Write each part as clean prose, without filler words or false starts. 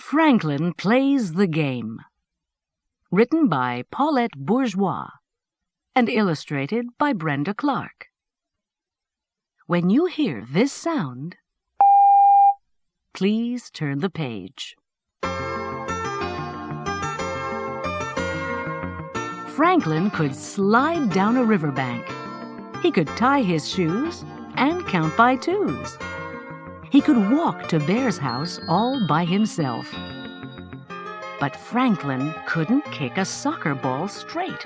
Franklin Plays the Game. Written by Paulette Bourgeois and illustrated by Brenda Clark. When you hear this sound, please turn the page. Franklin could slide down a riverbank. He could tie his shoes and count by twos. He could walk to Bear's house all by himself. But Franklin couldn't kick a soccer ball straight.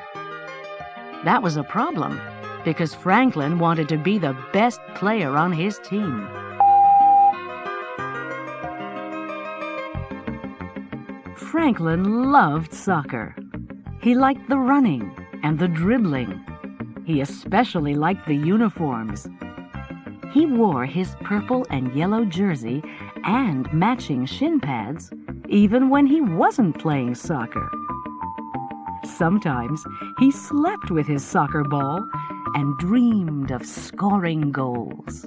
That was a problem, because Franklin wanted to be the best player on his team. Franklin loved soccer. He liked the running and the dribbling. He especially liked the uniforms. He wore his purple and yellow jersey and matching shin pads even when he wasn't playing soccer. Sometimes he slept with his soccer ball and dreamed of scoring goals.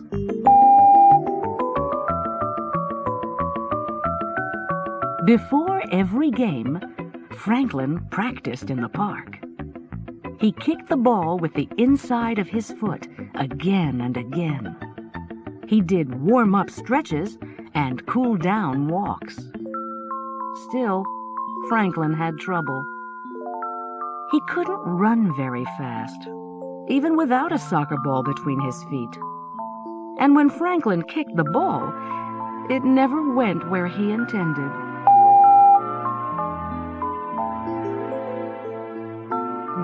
Before every game, Franklin practiced in the park. He kicked the ball with the inside of his foot again and again. He did warm-up stretches and cool-down walks. Still, Franklin had trouble. He couldn't run very fast, even without a soccer ball between his feet. And when Franklin kicked the ball, it never went where he intended.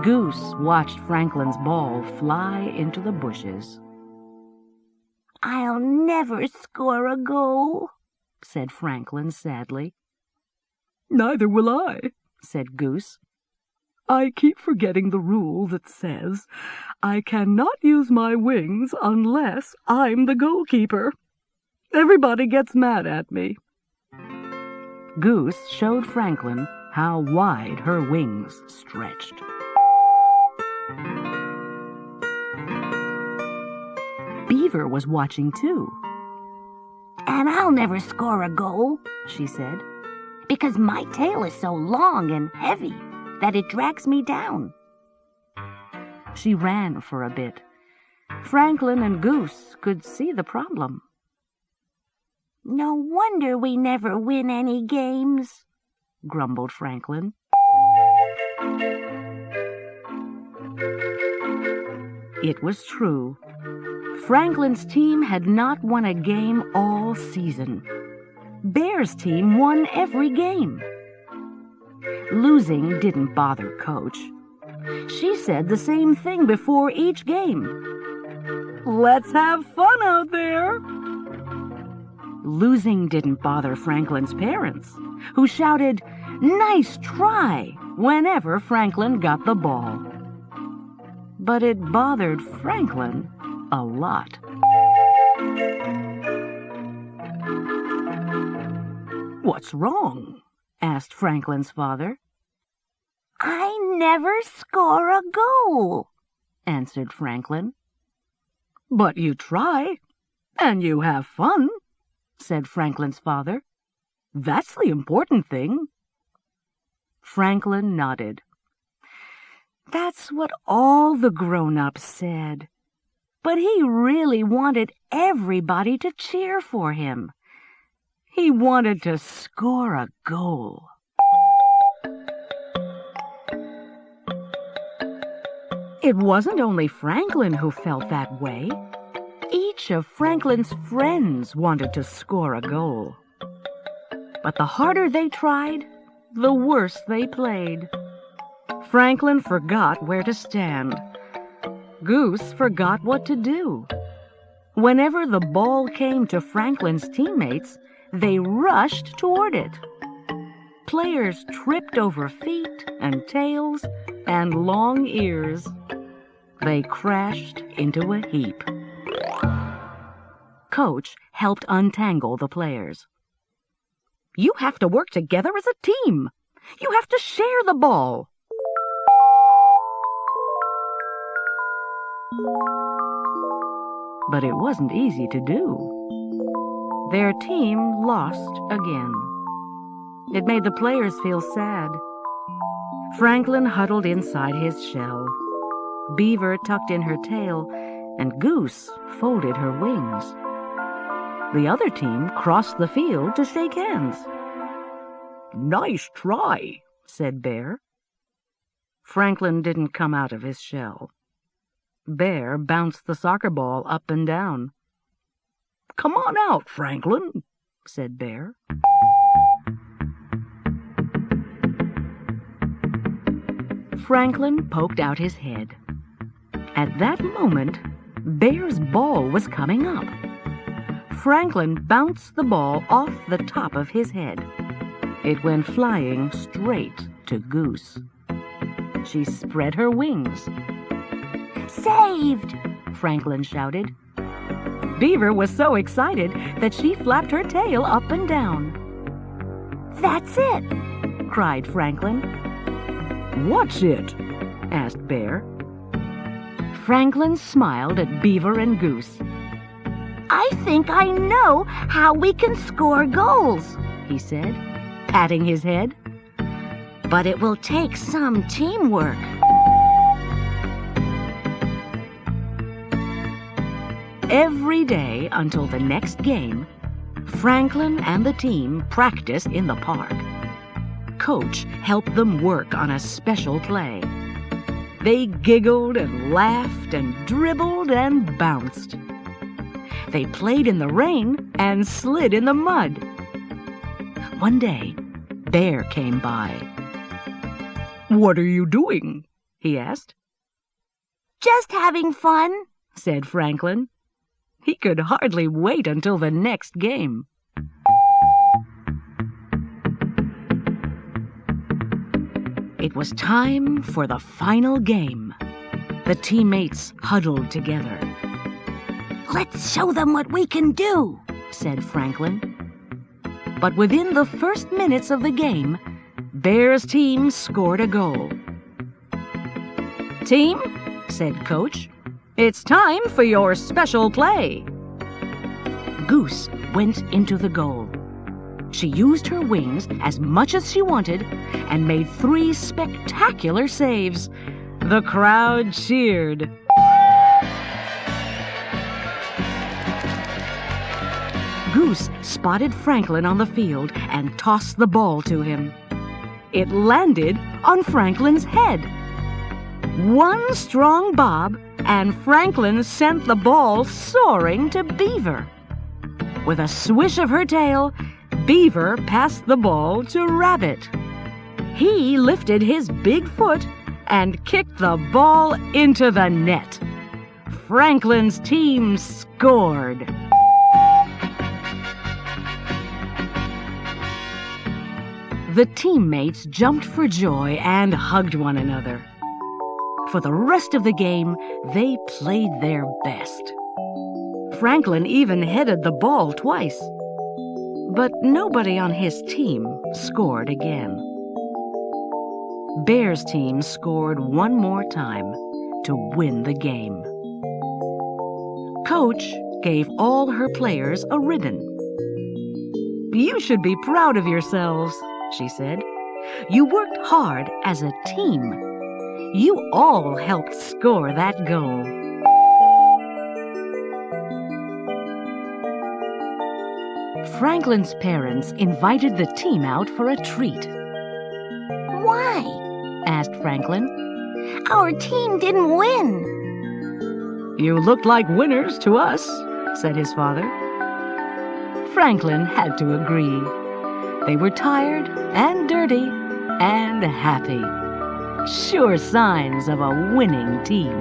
Goose watched Franklin's ball fly into the bushes. "I'll never score a goal," said Franklin sadly. "Neither will I," said Goose. "I keep forgetting the rule that says I cannot use my wings unless I'm the goalkeeper. Everybody gets mad at me." Goose showed Franklin how wide her wings stretched. Beaver was watching too. "And I'll never score a goal," she said, "because my tail is so long and heavy that it drags me down." She ran for a bit. Franklin and Goose could see the problem. "No wonder we never win any games," grumbled Franklin. It was true. Franklin's team had not won a game all season. Bear's team won every game. Losing didn't bother Coach. She said the same thing before each game. "Let's have fun out there." Losing didn't bother Franklin's parents, who shouted, "Nice try," whenever Franklin got the ball. But it bothered Franklin a lot. "What's wrong?" asked Franklin's father. "I never score a goal," answered Franklin. "But you try, and you have fun," said Franklin's father. "That's the important thing." Franklin nodded. That's what all the grown-ups said. But he really wanted everybody to cheer for him. He wanted to score a goal. It wasn't only Franklin who felt that way. Each of Franklin's friends wanted to score a goal. But the harder they tried, the worse they played. Franklin forgot where to stand. Goose forgot what to do. Whenever the ball came to Franklin's teammates, they rushed toward it. Players tripped over feet and tails and long ears. They crashed into a heap. Coach helped untangle the players. "You have to work together as a team. You have to share the ball." But it wasn't easy to do. Their team lost again. It made the players feel sad. Franklin huddled inside his shell. Beaver tucked in her tail, and Goose folded her wings. The other team crossed the field to shake hands. "Nice try," said Bear. Franklin didn't come out of his shell. Bear bounced the soccer ball up and down. "Come on out, Franklin," said Bear. Franklin poked out his head. At that moment, Bear's ball was coming up. Franklin bounced the ball off the top of his head. It went flying straight to Goose. She spread her wings. Saved! Franklin shouted. Beaver was so excited that she flapped her tail up and down. That's it! Cried Franklin. "What's it?" asked Bear. Franklin smiled at Beaver and Goose. I think I know how we can score goals, he said, patting his head. But it will take some teamwork. Every day until the next game, Franklin and the team practiced in the park. Coach helped them work on a special play. They giggled and laughed and dribbled and bounced. They played in the rain and slid in the mud. One day, Bear came by. "What are you doing?" he asked. Just having fun, said Franklin. He could hardly wait until the next game. It was time for the final game. The teammates huddled together. Let's show them what we can do, said Franklin. But within the first minutes of the game, Bear's team scored a goal. Team, said Coach, it's time for your special play. Goose went into the goal. She used her wings as much as she wanted and made 3 spectacular saves. The crowd cheered. Goose spotted Franklin on the field and tossed the ball to him. It landed on Franklin's head. One strong bob, and Franklin sent the ball soaring to Beaver. With a swish of her tail, Beaver passed the ball to Rabbit. He lifted his big foot and kicked the ball into the net. Franklin's team scored. The teammates jumped for joy and hugged one another. For the rest of the game, they played their best. Franklin even headed the ball twice. But nobody on his team scored again. Bear's team scored one more time to win the game. Coach gave all her players a ribbon. You should be proud of yourselves, she said. You worked hard as a team. You all helped score that goal. Franklin's parents invited the team out for a treat. Why? Asked Franklin. Our team didn't win. You looked like winners to us, said his father. Franklin had to agree. They were tired and dirty and happy. Sure signs of a winning team.